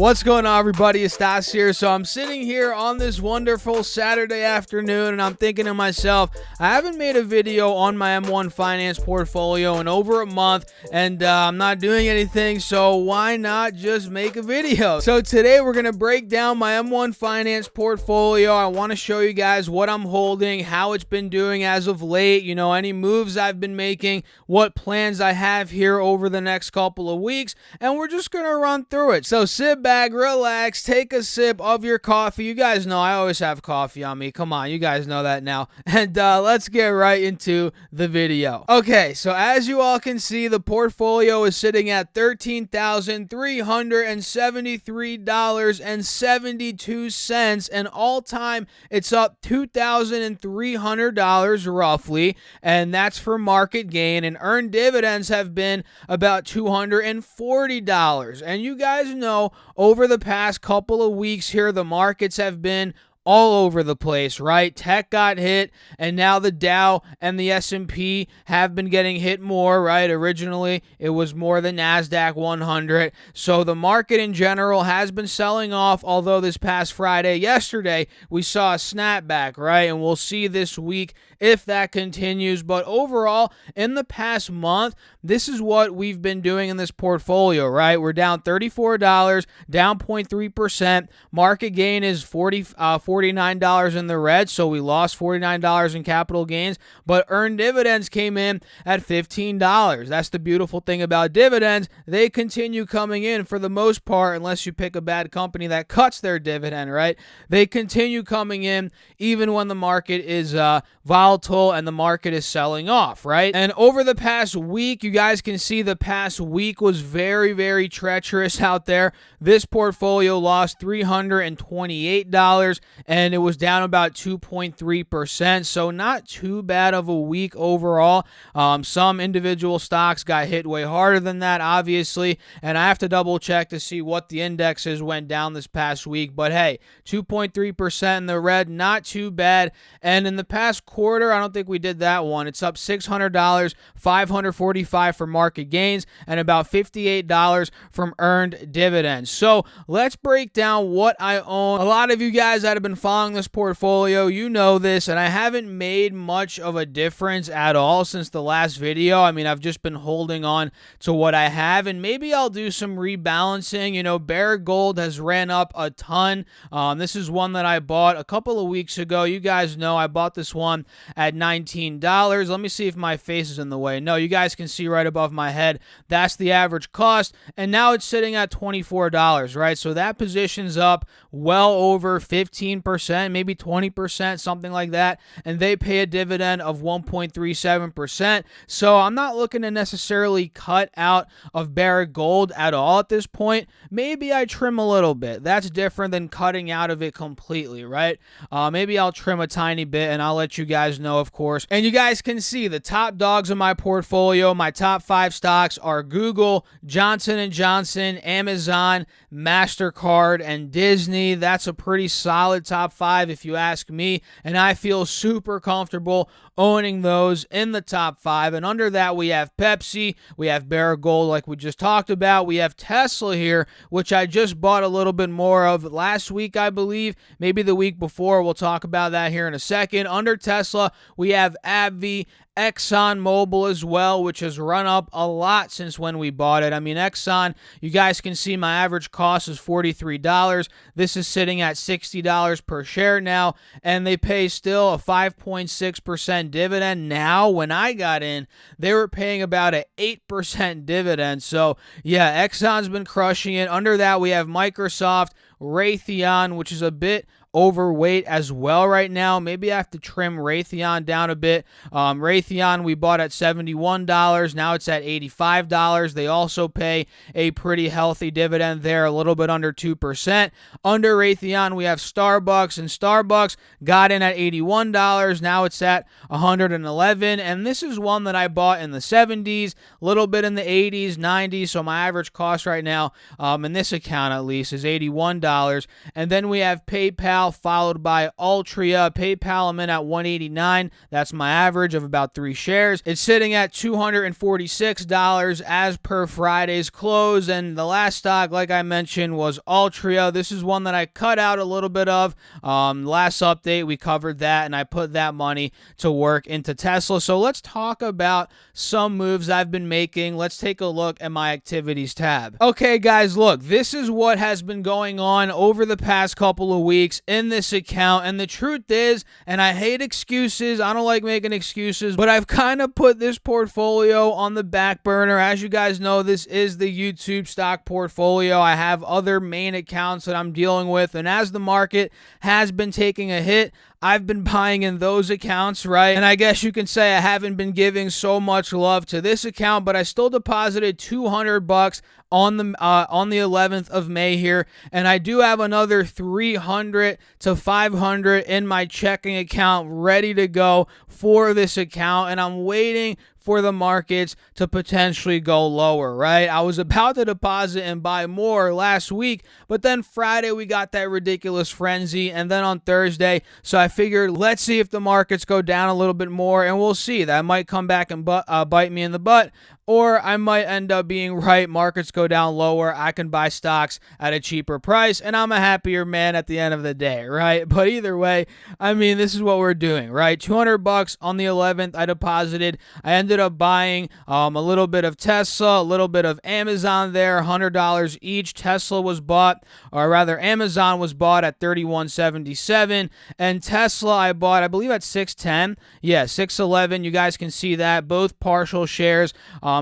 What's going on, everybody? It's Stas here. So I'm sitting here on this wonderful Saturday afternoon and I'm thinking to myself, I haven't made a video on my M1 Finance portfolio in over a month and I'm not doing anything, so why not just make a video? So today we're going to break down my M1 Finance portfolio. I want to show you guys what I'm holding, how it's been doing as of late, you know, any moves I've been making, what plans I have here over the next couple of weeks, and we're just going to run through it. So sit back, relax, take a sip of your coffee. You guys know I always have coffee on me. Come on, you guys know that now. And let's get right into the video. Okay, so as you all can see, the portfolio is sitting at $13,373.72, and all time it's up $2,300 roughly, and that's for market gain, and earned dividends have been about $240. And you guys know over the past couple of weeks here, the markets have been all over the place, right? Tech got hit, and now the Dow and the S&P have been getting hit more, right? Originally, it was more the NASDAQ 100. So the market in general has been selling off, although this past Friday, yesterday, we saw a snapback, right? And we'll see this week if that continues. But overall, in the past month, this is what we've been doing in this portfolio, right? We're down $34, down 0.3%. Market gain is $49 in the red, so we lost $49 in capital gains, but earned dividends came in at $15. That's the beautiful thing about dividends. They continue coming in for the most part, unless you pick a bad company that cuts their dividend, right? They continue coming in even when the market is volatile and the market is selling off, right? And over the past week, you guys can see the past week was very, very treacherous out there. This portfolio lost $328, and it was down about 2.3%, so not too bad of a week overall. Some individual stocks got hit way harder than that, obviously, and I have to double check to see what the indexes went down this past week, but hey, 2.3% in the red, not too bad. And in the past quarter, I don't think we did that one. It's up $600, $545 for market gains, and about $58 from earned dividends. So let's break down what I own. A lot of you guys that have been following this portfolio, you know this, and I haven't made much of a difference at all since the last video. I mean, I've just been holding on to what I have, and maybe I'll do some rebalancing. You know, Barrick Gold has ran up a ton. This is one that I bought a couple of weeks ago. You guys know I bought this one at $19. Let me see if my face is in the way. No, you guys can see right above my head. That's the average cost, and now it's sitting at $24, right? So that position's up well over 15%, maybe 20%, something like that, and they pay a dividend of 1.37%. So I'm not looking to necessarily cut out of Barrick Gold at all at this point. Maybe I trim a little bit. That's different than cutting out of it completely, right? Maybe I'll trim a tiny bit, and I'll let you guys know, of course. And you guys can see the top dogs in my portfolio. My top 5 stocks are Google, Johnson & Johnson, Amazon, MasterCard, and Disney. That's a pretty solid top 5 if you ask me, and I feel super comfortable owning those in the top 5. And under that, we have Pepsi, we have Barrick Gold like we just talked about, we have Tesla here, which I just bought a little bit more of last week, I believe, maybe the week before. We'll talk about that here in a second. Under Tesla, we have AbbVie, ExxonMobil as well, which has run up a lot since when we bought it. I mean, Exxon, you guys can see my average cost is $43. This is sitting at $60 per share now, and they pay still a 5.6% dividend. Now, when I got in, they were paying about an 8% dividend. So, yeah, Exxon's been crushing it. Under that, we have Microsoft, Raytheon, which is a bit overweight as well right now. Maybe I have to trim Raytheon down a bit. Raytheon we bought at $71. Now it's at $85. They also pay a pretty healthy dividend there, a little bit under 2%. Under Raytheon we have Starbucks, and Starbucks got in at $81. Now it's at $111. And this is one that I bought in the 70s, a little bit in the 80s, 90s. So my average cost right now in this account at least is $81. And then we have PayPal, PayPal, followed by Altria. PayPal, I'm in at 189. That's my average of about 3 shares. It's sitting at $246 as per Friday's close. And the last stock, like I mentioned, was Altria. This is one that I cut out a little bit of. Last update, we covered that, and I put that money to work into Tesla. So let's talk about some moves I've been making. Let's take a look at my activities tab. Okay, guys, look, this is what has been going on over the past couple of weeks in this account. And the truth is, and I hate excuses, I don't like making excuses, but I've kind of put this portfolio on the back burner. As you guys know, this is the YouTube stock portfolio. I have other main accounts that I'm dealing with, and as the market has been taking a hit, I've been buying in those accounts, right? And I guess you can say I haven't been giving so much love to this account, but I still deposited $200 on the 11th of May here, and I do have another $300 to $500 in my checking account ready to go for this account, and I'm waiting for the markets to potentially go lower, right? I was about to deposit and buy more last week, but then Friday we got that ridiculous frenzy, and then on Thursday, so I figured let's see if the markets go down a little bit more, and we'll see. That might come back and bite me in the butt, or I might end up being right. Markets go down lower. I can buy stocks at a cheaper price, and I'm a happier man at the end of the day, right? But either way, I mean, this is what we're doing, right? $200 on the 11th. I deposited. I ended up buying a little bit of Tesla, a little bit of Amazon there, $100 each. Tesla was bought, or rather, Amazon was bought at $31.77, and Tesla I bought, I believe, at $6.10. Yeah, $6.11. You guys can see that. Both partial shares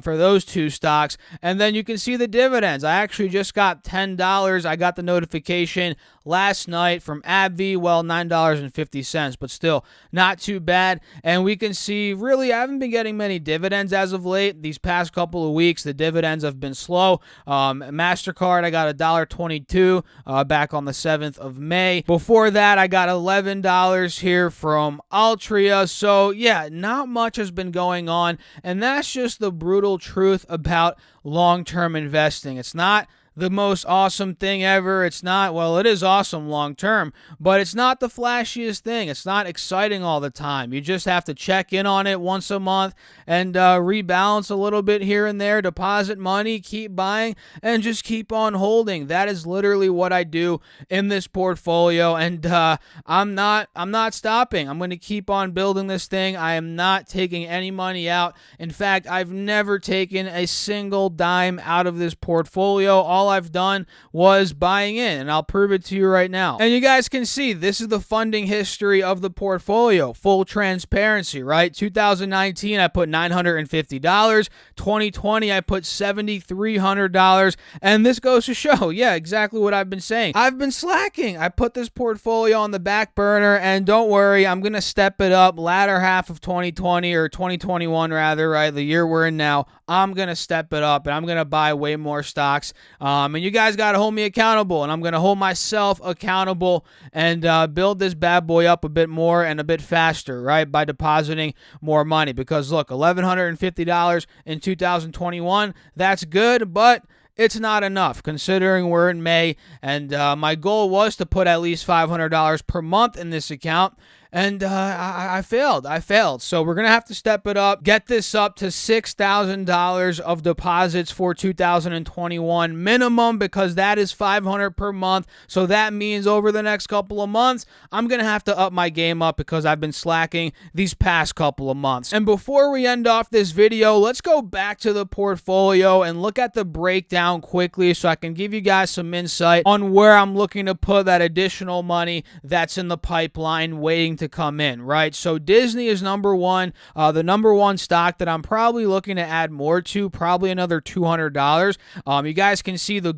for those two stocks. And then you can see the dividends. I actually just got $10. I got the notification last night from AbbVie. Well, $9.50, but still not too bad. And we can see, really, I haven't been getting many dividends as of late. These past couple of weeks, the dividends have been slow. MasterCard, I got $1.22 back on the 7th of May. Before that, I got $11 here from Altria. So, yeah, not much has been going on. And that's just the brutal truth about long-term investing. It's not the most awesome thing ever. It's not, well, it is awesome long term, but it's not the flashiest thing. It's not exciting all the time. You just have to check in on it once a month and rebalance a little bit here and there, deposit money, keep buying, and just keep on holding. That is literally what I do in this portfolio, and I'm not stopping. I'm going to keep on building this thing. I am not taking any money out. In fact, I've never taken a single dime out of this portfolio. All I've done was buying in, and I'll prove it to you right now. And you guys can see this is the funding history of the portfolio. Full transparency, right? 2019, I put $950. 2020, I put $7,300. And this goes to show, yeah, exactly what I've been saying. I've been slacking. I put this portfolio on the back burner, and don't worry, I'm going to step it up latter half of 2020 or 2021 rather, right? The year we're in now. I'm going to step it up, and I'm going to buy way more stocks. And you guys got to hold me accountable, and I'm going to hold myself accountable and build this bad boy up a bit more and a bit faster, right, by depositing more money. Because, look, $1,150 in 2021, that's good, but it's not enough considering we're in May, and my goal was to put at least $500 per month in this account. And I failed. So we're going to have to step it up, get this up to $6,000 of deposits for 2021 minimum, because that is $500 per month. So that means over the next couple of months, I'm going to have to up my game up because I've been slacking these past couple of months. And before we end off this video, let's go back to the portfolio and look at the breakdown quickly so I can give you guys some insight on where I'm looking to put that additional money that's in the pipeline waiting to come in, right? So Disney is number one, the number one stock that I'm probably looking to add more to, probably another $200. You guys can see the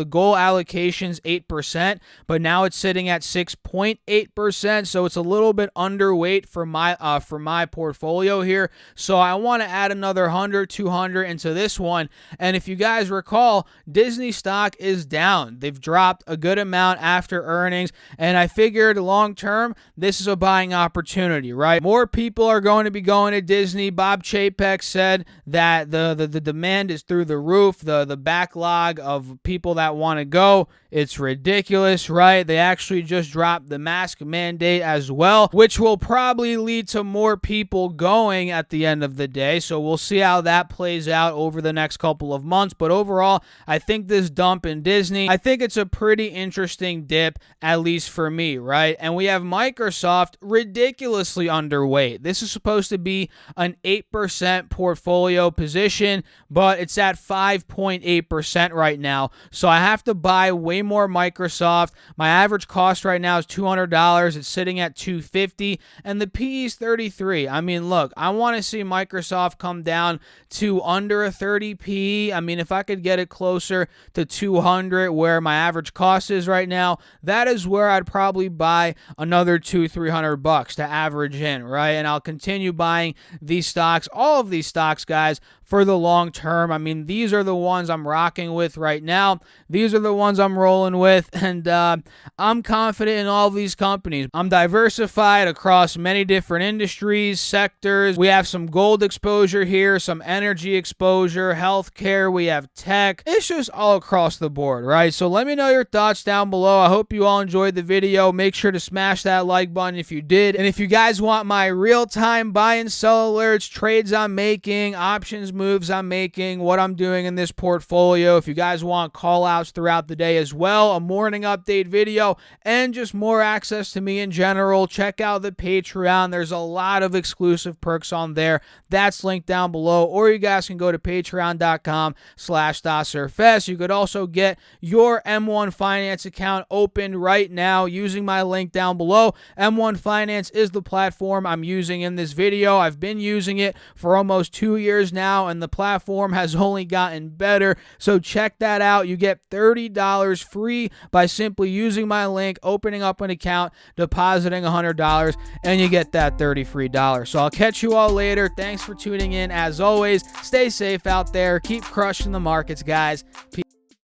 goal allocation's 8%, but now it's sitting at 6.8%, so it's a little bit underweight for my portfolio here. So I want to add another 100, 200 into this one. And if you guys recall, Disney stock is down. They've dropped a good amount after earnings, and I figured long term, this is a buying opportunity, right? More people are going to be going to Disney. Bob Chapek said that the demand is through the roof. The backlog of people that want to go It's ridiculous, right? They actually just dropped the mask mandate as well, which will probably lead to more people going at the end of the day. So we'll see how that plays out over the next couple of months. But overall, I think this dump in Disney, I think it's a pretty interesting dip, at least for me, right? And we have Microsoft ridiculously underweight. This is supposed to be an 8% portfolio position, but it's at 5.8% right now. So I have to buy way more Microsoft. My average cost right now is $200. It's sitting at $250, and the PE is 33. I mean, look, I want to see Microsoft come down to under a 30 PE. I mean, if I could get it closer to 200, where my average cost is right now, that is where I'd probably buy another $200-300 to average in, right? And I'll continue buying these stocks, all of these stocks, guys, for the long term. I mean, these are the ones I'm rocking with right now. These are the ones I'm rolling with, and I'm confident in all of these companies. I'm diversified across many different industries, sectors. We have some gold exposure here, some energy exposure, healthcare, we have tech. It's just all across the board, right? So let me know your thoughts down below. I hope you all enjoyed the video. Make sure to smash that like button if you did. And if you guys want my real-time buy and sell alerts, trades I'm making, options moves I'm making, what I'm doing in this portfolio, if you guys want call outs throughout the day as well, a morning update video, and just more access to me in general, check out the Patreon. There's a lot of exclusive perks on there. That's linked down below, or you guys can go to patreon.com/DasserFest. You could also get your M1 Finance account opened right now using my link down below. M1 Finance is the platform I'm using in this video. I've been using it for almost 2 years now, and the platform has only gotten better. So check that out. You get $30 free by simply using my link, opening up an account, depositing $100, and you get that $30 free. So I'll catch you all later. Thanks for tuning in. As always, stay safe out there. Keep crushing the markets, guys. Peace.